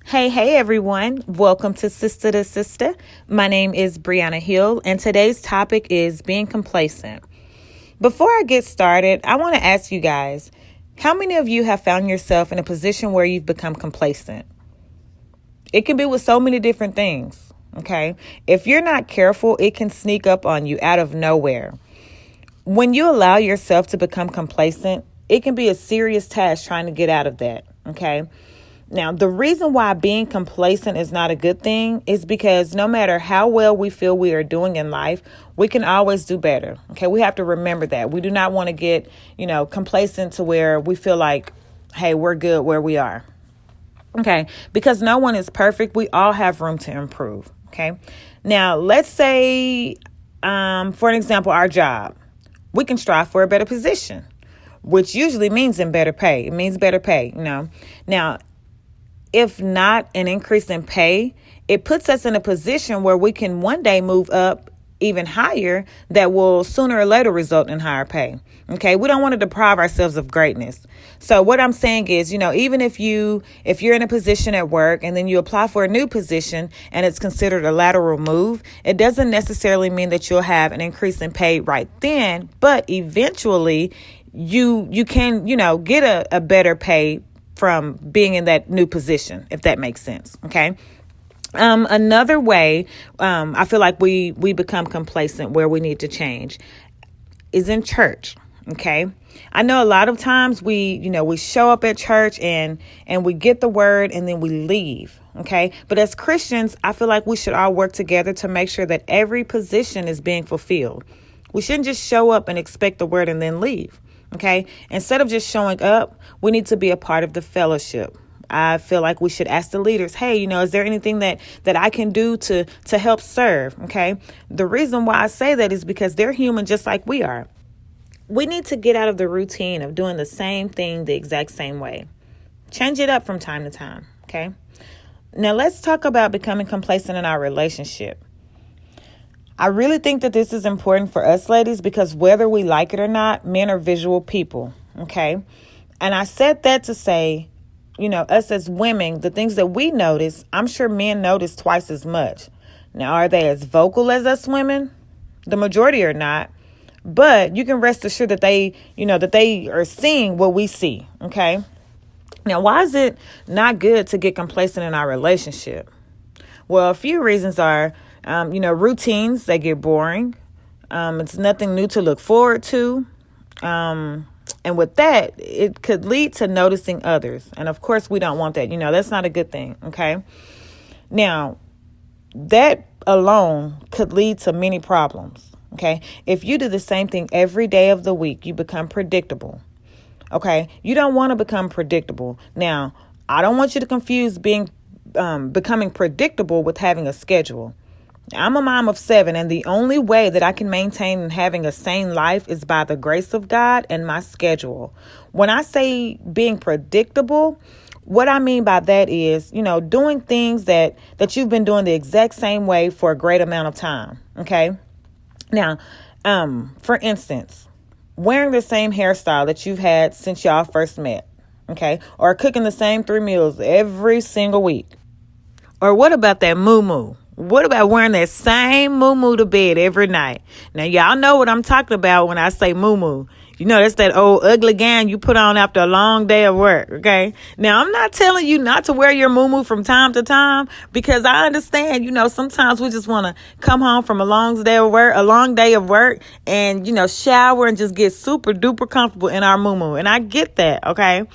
Hey everyone. Welcome to Sista to Sista. My name is Breona Hill, and today's topic is being complacent. Before I get started, I want to ask you guys, how many of you have found yourself in a position where you've become complacent? It can be with so many different things, okay? If you're not careful, it can sneak up on you out of nowhere. When you allow yourself to become complacent, it can be a serious task trying to get out of that, okay? Now, the reason why being complacent is not a good thing is because no matter how well we feel we are doing in life, we can always do better. Okay, we have to remember that. We do not want to get, complacent to where we feel like, hey, we're good where we are. Okay, because no one is perfect. We all have room to improve. Okay, now let's say, for an example, our job. We can strive for a better position, which usually means in better pay. It means better pay, Now, if not an increase in pay, it puts us in a position where we can one day move up even higher that will sooner or later result in higher pay. Okay, we don't want to deprive ourselves of greatness. So what I'm saying is, even if you're in a position at work and then you apply for a new position and it's considered a lateral move, it doesn't necessarily mean that you'll have an increase in pay right then, but eventually you can, get a better pay from being in that new position, if that makes sense. Okay. Another way I feel like we become complacent where we need to change is in church. Okay. I know a lot of times we show up at church and we get the word and then we leave. Okay. But as Christians, I feel like we should all work together to make sure that every position is being fulfilled. We shouldn't just show up and expect the word and then leave. Okay. Instead of just showing up, we need to be a part of the fellowship. I feel like we should ask the leaders, hey, is there anything that I can do to help serve? Okay. The reason why I say that is because they're human just like we are. We need to get out of the routine of doing the same thing the exact same way. Change it up from time to time. Okay. Now let's talk about becoming complacent in our relationship. I really think that this is important for us ladies because whether we like it or not, men are visual people, okay? And I said that to say, us as women, the things that we notice, I'm sure men notice twice as much. Now, are they as vocal as us women? The majority are not, but you can rest assured that they are seeing what we see, okay? Now, why is it not good to get complacent in our relationship? Well, a few reasons are, routines, they get boring. It's nothing new to look forward to. And with that, it could lead to noticing others. And of course, we don't want that. That's not a good thing. Okay. Now, that alone could lead to many problems. Okay. If you do the same thing every day of the week, you become predictable. Okay. You don't want to become predictable. Now, I don't want you to confuse becoming predictable with having a schedule. I'm a mom of 7, and the only way that I can maintain having a sane life is by the grace of God and my schedule. When I say being predictable, what I mean by that is, doing things that you've been doing the exact same way for a great amount of time. Okay. Now, for instance, wearing the same hairstyle that you've had since y'all first met. Okay. Or cooking the same 3 meals every single week. Or what about that moo-moo? What about wearing that same moo-moo to bed every night? Now, y'all know what I'm talking about when I say moo-moo. That's that old ugly gown you put on after a long day of work, okay? Now, I'm not telling you not to wear your moo-moo from time to time because I understand, sometimes we just want to come home from a long day of work and, shower and just get super duper comfortable in our moo-moo. And I get that, okay?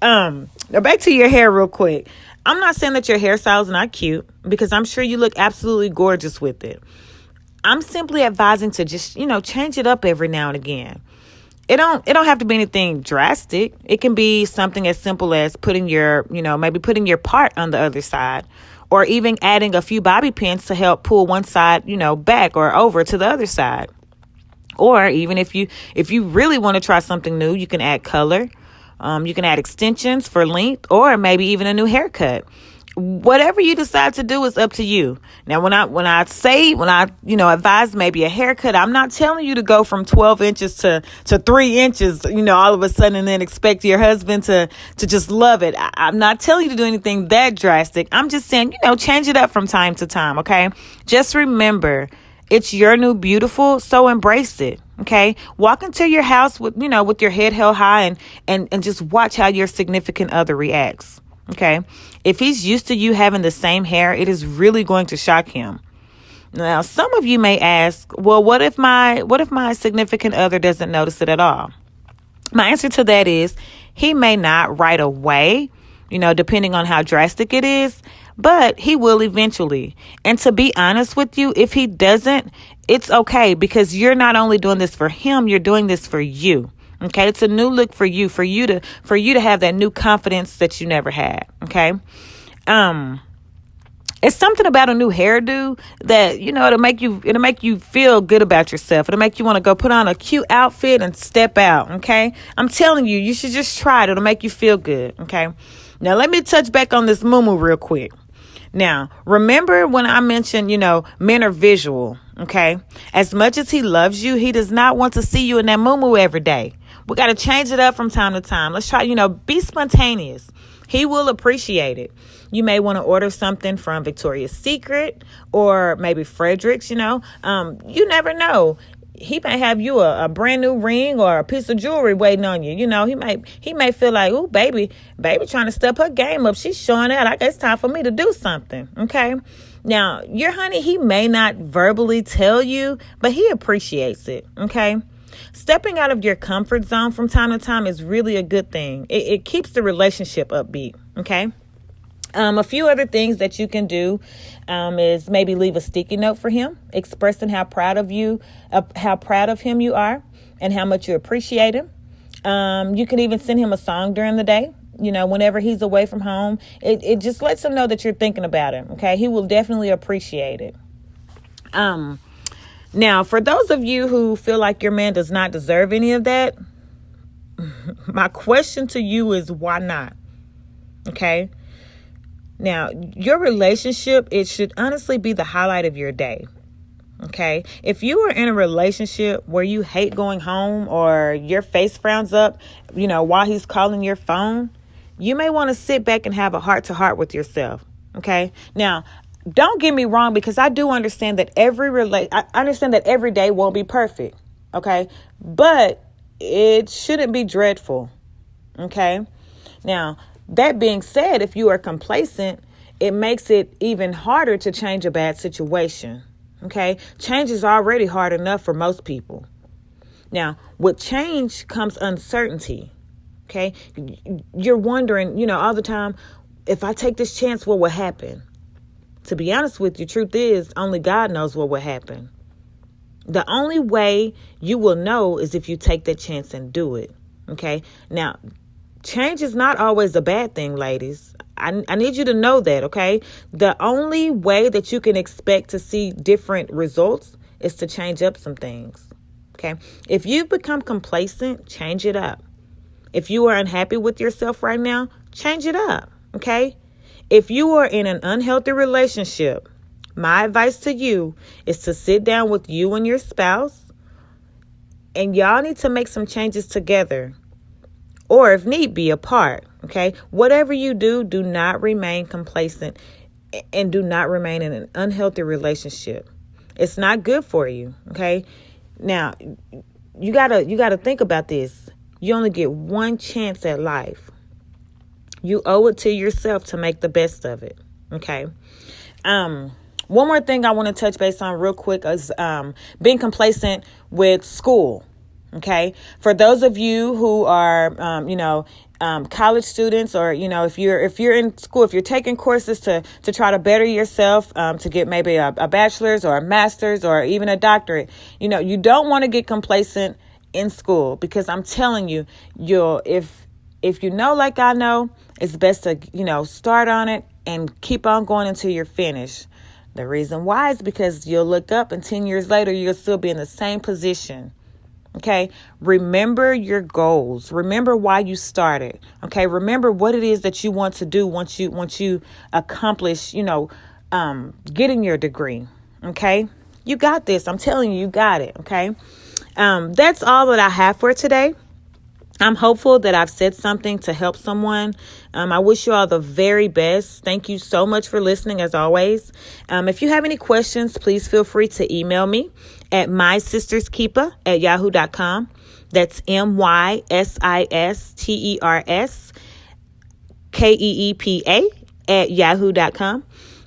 Now back to your hair real quick. I'm not saying that your hairstyle is not cute because I'm sure you look absolutely gorgeous with it. I'm simply advising to just, change it up every now and again. It don't have to be anything drastic. It can be something as simple as putting your part on the other side or even adding a few bobby pins to help pull one side, back or over to the other side. Or even if you really want to try something new, you can add color. You can add extensions for length or maybe even a new haircut. Whatever you decide to do is up to you. Now, when I advise maybe a haircut, I'm not telling you to go from 12 inches to 3 inches, all of a sudden, and then expect your husband to just love it. I'm not telling you to do anything that drastic. I'm just saying, change it up from time to time. Okay. Just remember, it's your new beautiful. So embrace it. Okay. Walk into your house with your head held high and just watch how your significant other reacts. Okay. If he's used to you having the same hair, it is really going to shock him. Now, some of you may ask, well, what if my significant other doesn't notice it at all? My answer to that is he may not right away, depending on how drastic it is, but he will eventually. And to be honest with you, if he doesn't, it's okay, because you're not only doing this for him, you're doing this for you. Okay, it's a new look for you to have that new confidence that you never had. Okay, it's something about a new hairdo that it'll make you feel good about yourself. It'll make you want to go put on a cute outfit and step out. Okay, I'm telling you, you should just try it. It'll make you feel good. Okay, now let me touch back on this moo real quick. Now, remember when I mentioned, men are visual. Okay, as much as he loves you, he does not want to see you in that moo every day. We got to change it up from time to time. Let's try, be spontaneous. He will appreciate it. You may want to order something from Victoria's Secret or maybe Frederick's, you never know. He may have you a brand new ring or a piece of jewelry waiting on you. He may feel like, oh, baby trying to step her game up. She's showing out. I guess it's time for me to do something. Okay. Now, your honey, he may not verbally tell you, but he appreciates it. Okay. Stepping out of your comfort zone from time to time is really a good thing. It keeps the relationship upbeat. Okay. A few other things that you can do is maybe leave a sticky note for him, expressing how proud of him you are and how much you appreciate him. You can even send him a song during the day. Whenever he's away from home, it just lets him know that you're thinking about him. Okay. He will definitely appreciate it. Now, for those of you who feel like your man does not deserve any of that, my question to you is, why not? Okay. Now, your relationship, it should honestly be the highlight of your day. Okay. If you are in a relationship where you hate going home or your face frowns up, while he's calling your phone, you may want to sit back and have a heart-to-heart with yourself. Okay. Now, don't get me wrong, because I do understand that I understand that every day won't be perfect. Okay. But it shouldn't be dreadful. Okay. Now, that being said, if you are complacent, it makes it even harder to change a bad situation. Okay. Change is already hard enough for most people. Now, with change comes uncertainty. Okay. You're wondering, all the time, if I take this chance, what will happen? To be honest with you, truth is, only God knows what will happen. The only way you will know is if you take that chance and do it. Okay. Now, change is not always a bad thing, ladies. I need you to know that. Okay. The only way that you can expect to see different results is to change up some things. Okay. If you've become complacent, change it up. If you are unhappy with yourself right now, change it up. Okay. If you are in an unhealthy relationship, my advice to you is to sit down with you and your spouse, and y'all need to make some changes together, or if need be, apart. Okay. Whatever you do, do not remain complacent and do not remain in an unhealthy relationship. It's not good for you. Okay. Now, you gotta think about this. You only get one chance at life. You owe it to yourself to make the best of it. Okay. One more thing I want to touch base on real quick is being complacent with school. Okay. For those of you who are, college students, or, if you're in school, if you're taking courses to try to better yourself, to get maybe a bachelor's or a master's or even a doctorate, you don't want to get complacent in school, because I'm telling you, if you know, like I know, it's best to, start on it and keep on going until you're finished. The reason why is because you'll look up and 10 years later, you'll still be in the same position. Okay. Remember your goals. Remember why you started. Okay. Remember what it is that you want to do once you accomplish, getting your degree. Okay. You got this. I'm telling you, you got it. Okay. That's all that I have for today. I'm hopeful that I've said something to help someone. I wish you all the very best. Thank you so much for listening, as always. If you have any questions, please feel free to email me at mysisterskeeper@yahoo.com. That's mysisterskeepa@yahoo.com.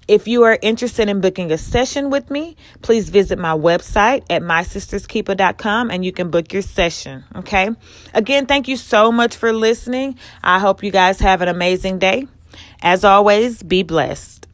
If you are interested in booking a session with me, please visit my website at mysisterskeeper.com and you can book your session. Okay. Again, thank you so much for listening. I hope you guys have an amazing day. As always, be blessed.